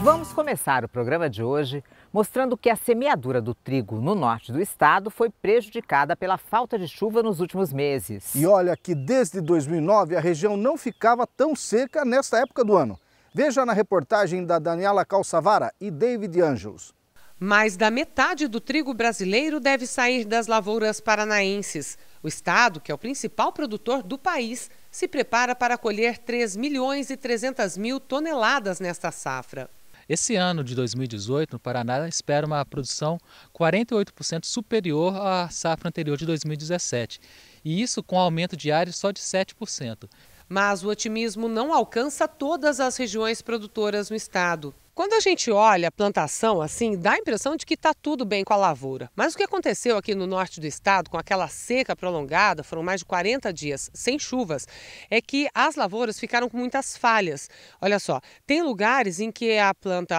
Vamos começar o programa de hoje mostrando que a semeadura do trigo no norte do estado foi prejudicada pela falta de chuva nos últimos meses. E olha que desde 2009 a região não ficava tão seca nesta época do ano. Veja na reportagem da Daniela Calçavara e David Angelos. Mais da metade do trigo brasileiro deve sair das lavouras paranaenses. O estado, que é o principal produtor do país, se prepara para colher 3.300.000 toneladas nesta safra. Esse ano de 2018, no Paraná, espera uma produção 48% superior à safra anterior de 2017. E isso com aumento diário só de 7%. Mas o otimismo não alcança todas as regiões produtoras no estado. Quando a gente olha a plantação assim, dá a impressão de que está tudo bem com a lavoura. Mas o que aconteceu aqui no norte do estado, com aquela seca prolongada, foram mais de 40 dias sem chuvas, é que as lavouras ficaram com muitas falhas. Olha só, tem lugares em que a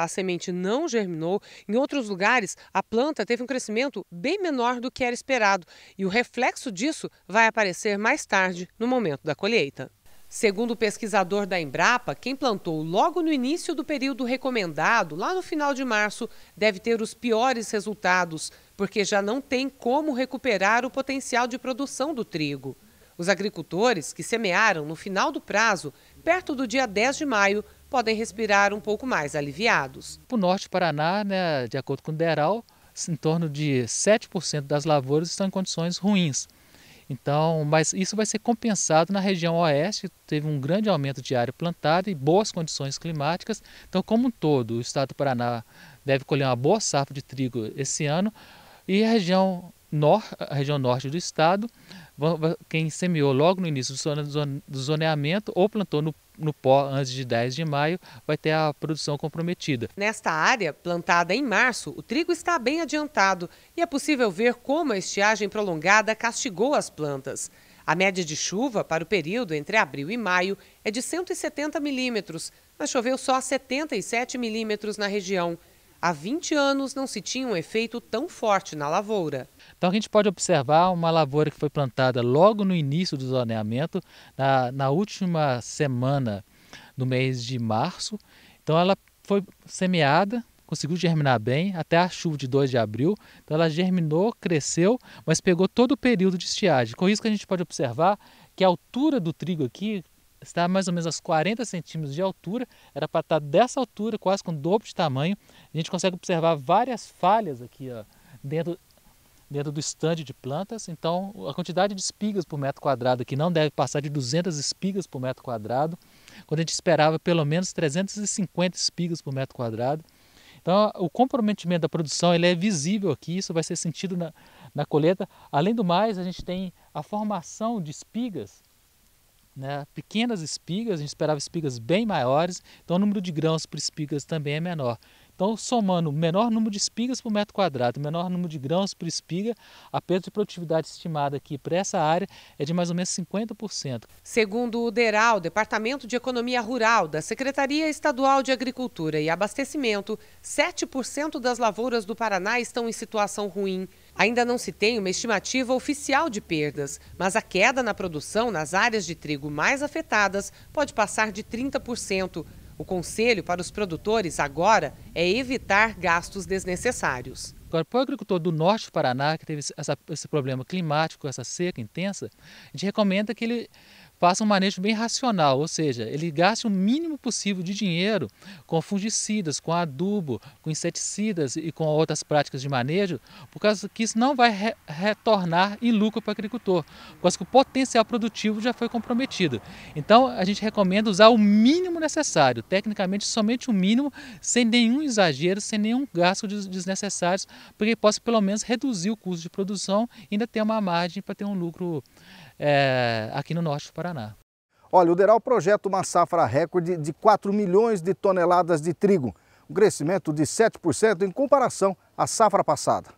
semente não germinou, em outros lugares a planta teve um crescimento bem menor do que era esperado. E o reflexo disso vai aparecer mais tarde, no momento da colheita. Segundo o pesquisador da Embrapa, quem plantou logo no início do período recomendado, lá no final de março, deve ter os piores resultados, porque já não tem como recuperar o potencial de produção do trigo. Os agricultores que semearam no final do prazo, perto do dia 10 de maio, podem respirar um pouco mais aliviados. O norte do Paraná, de acordo com o DERAL, em torno de 7% das lavouras estão em condições ruins. Então, mas isso vai ser compensado na região oeste, teve um grande aumento de área plantada e boas condições climáticas. Então, como um todo, o estado do Paraná deve colher uma boa safra de trigo esse ano. E a região norte do estado, quem semeou logo no início do zoneamento ou plantou no pó antes de 10 de maio, vai ter a produção comprometida. Nesta área, plantada em março, o trigo está bem adiantado e é possível ver como a estiagem prolongada castigou as plantas. A média de chuva para o período entre abril e maio é de 170 milímetros, mas choveu só 77 milímetros na região. Há 20 anos não se tinha um efeito tão forte na lavoura. Então a gente pode observar uma lavoura que foi plantada logo no início do zoneamento, na última semana do mês de março. Então ela foi semeada, conseguiu germinar bem até a chuva de 2 de abril. Então ela germinou, cresceu, mas pegou todo o período de estiagem. Com isso que a gente pode observar que a altura do trigo aqui está mais ou menos aos 40 centímetros de altura, era para estar dessa altura, quase com o dobro de tamanho. A gente consegue observar várias falhas aqui dentro do estande de plantas. Então, a quantidade de espigas por metro quadrado aqui não deve passar de 200 espigas por metro quadrado, quando a gente esperava pelo menos 350 espigas por metro quadrado. Então, o comprometimento da produção ele é visível aqui, isso vai ser sentido na colheita. Além do mais, a gente tem a formação de espigas, pequenas espigas, a gente esperava espigas bem maiores, então o número de grãos por espigas também é menor. Então, somando o menor número de espigas por metro quadrado, o menor número de grãos por espiga, a perda de produtividade estimada aqui para essa área é de mais ou menos 50%. Segundo o DERAL, Departamento de Economia Rural da Secretaria Estadual de Agricultura e Abastecimento, 7% das lavouras do Paraná estão em situação ruim. Ainda não se tem uma estimativa oficial de perdas, mas a queda na produção nas áreas de trigo mais afetadas pode passar de 30%. O conselho para os produtores agora é evitar gastos desnecessários. Agora, para o agricultor do norte do Paraná, que teve esse problema climático, essa seca intensa, a gente recomenda que ele faça um manejo bem racional, ou seja, ele gaste o mínimo possível de dinheiro com fungicidas, com adubo, com inseticidas e com outras práticas de manejo, por causa que isso não vai retornar em lucro para o agricultor, por causa que o potencial produtivo já foi comprometido. Então, a gente recomenda usar o mínimo necessário, tecnicamente somente o mínimo, sem nenhum exagero, sem nenhum gasto desnecessário, para que possa pelo menos reduzir o custo de produção e ainda ter uma margem para ter um lucro aqui no norte do Paraná. Olha, o DERAL projeta uma safra recorde de 4 milhões de toneladas de trigo, um crescimento de 7% em comparação à safra passada.